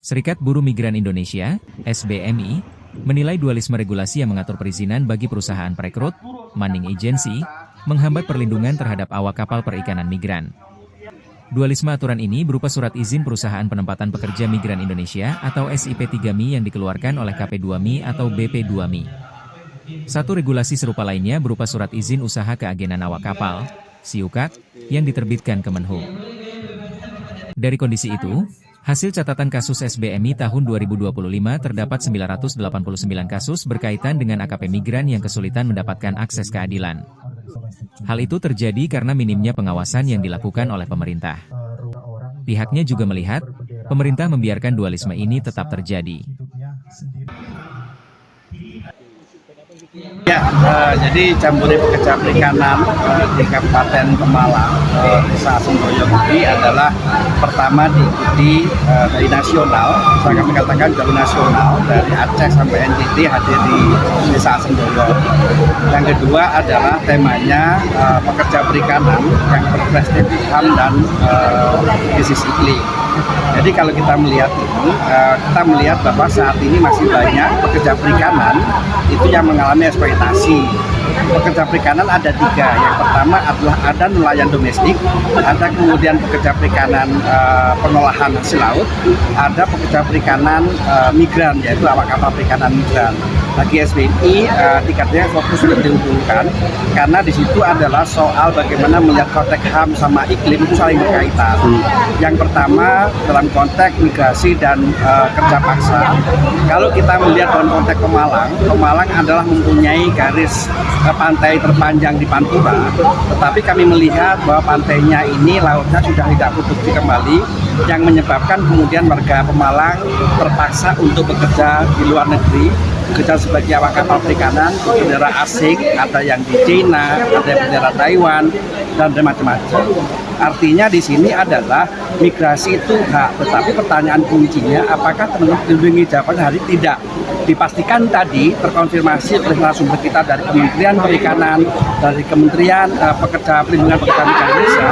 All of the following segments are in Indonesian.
Serikat Buruh Migran Indonesia, SBMI, menilai dualisme regulasi yang mengatur perizinan bagi perusahaan perekrut, manning agency, menghambat perlindungan terhadap awak kapal perikanan migran. Dualisme aturan ini berupa surat izin perusahaan penempatan pekerja migran Indonesia atau SIP3MI yang dikeluarkan oleh KP2MI atau BP2MI. Satu regulasi serupa lainnya berupa surat izin usaha keagenan awak kapal, SIUKAK, yang diterbitkan Kemenhub. Dari kondisi itu, hasil catatan kasus SBMI tahun 2025 terdapat 989 kasus berkaitan dengan AKP migran yang kesulitan mendapatkan akses keadilan. Hal itu terjadi karena minimnya pengawasan yang dilakukan oleh pemerintah. Pihaknya juga melihat, pemerintah membiarkan dualisme ini tetap terjadi. Ya, jadi Jambore Pekerja Perikanan di Kabupaten Pemalang, Desa Sentoyo ini adalah pertama diikuti dari nasional, saya kami katakan jalur nasional dari Aceh sampai NTT hadir di Desa Sentoyo. Yang kedua adalah temanya pekerja perikanan yang berperspektif HAM dan krisis iklim. Jadi kalau kita melihat ini, kita melihat bahwa saat ini masih banyak pekerja perikanan itu yang mengalami eksploitasi. Pekerja perikanan ada tiga. Yang pertama adalah ada nelayan domestik, ada kemudian pekerja perikanan pengolahan hasil laut, ada pekerja perikanan migran, yaitu awak kapal perikanan migran. Bagi SBMI, tiketnya fokus sudah diunggulkan karena di situ adalah soal bagaimana melihat konteks HAM sama iklim itu saling berkaitan. Yang pertama dalam konteks migrasi dan kerja paksa, kalau kita melihat dalam konteks Pemalang, Pemalang adalah mempunyai garis pantai terpanjang di Pantura, tetapi kami melihat bahwa pantainya ini lautnya sudah tidak produktif kembali, yang menyebabkan kemudian warga Pemalang terpaksa untuk bekerja di luar negeri, bekerja sebagai awak kapal perikanan, bendera asing, ada yang di China, ada yang bendera Taiwan, dan macam-macam. Artinya di sini adalah migrasi itu hak, tetapi pertanyaan kuncinya apakah teman-teman dilindungi? Jawaban hari tidak. Dipastikan tadi terkonfirmasi oleh narasumber kita dari Kementerian Perikanan, dari Kementerian Perlindungan Pekerja Migran Indonesia,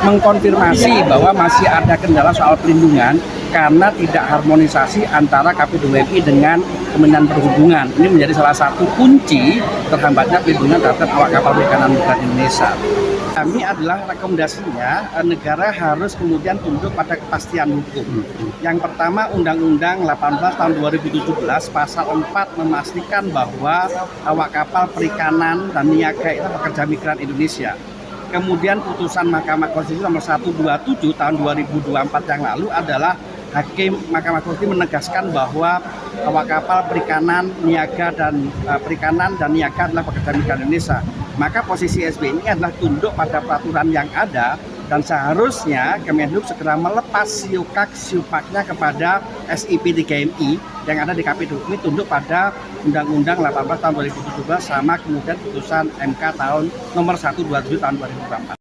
mengkonfirmasi bahwa masih ada kendala soal perlindungan karena tidak harmonisasi antara KP2MI dengan Kementerian Perhubungan. Ini menjadi salah satu kunci terhambatnya perlindungan terhadap awak kapal perikanan migran Indonesia. Kami adalah rekomendasinya negara harus kemudian tunduk pada kepastian hukum. Yang pertama Undang-Undang 18 tahun 2017 pasal 4 memastikan bahwa awak kapal perikanan dan niaga itu pekerja migran Indonesia. Kemudian putusan Mahkamah Konstitusi nomor 127 tahun 2024 yang lalu adalah Hakim Mahkamah Konstitusi menegaskan bahwa awak kapal perikanan, niaga dan niaga adalah pekerja migran Indonesia. Maka posisi SBMI adalah tunduk pada peraturan yang ada dan seharusnya Kemenhub segera melepas SIUKAK-SIUPAK-nya kepada SIP3MI yang ada di KP2MI tunduk pada Undang-Undang 18 tahun 2017 sama kemudian putusan MK tahun nomor 127 tahun 2024.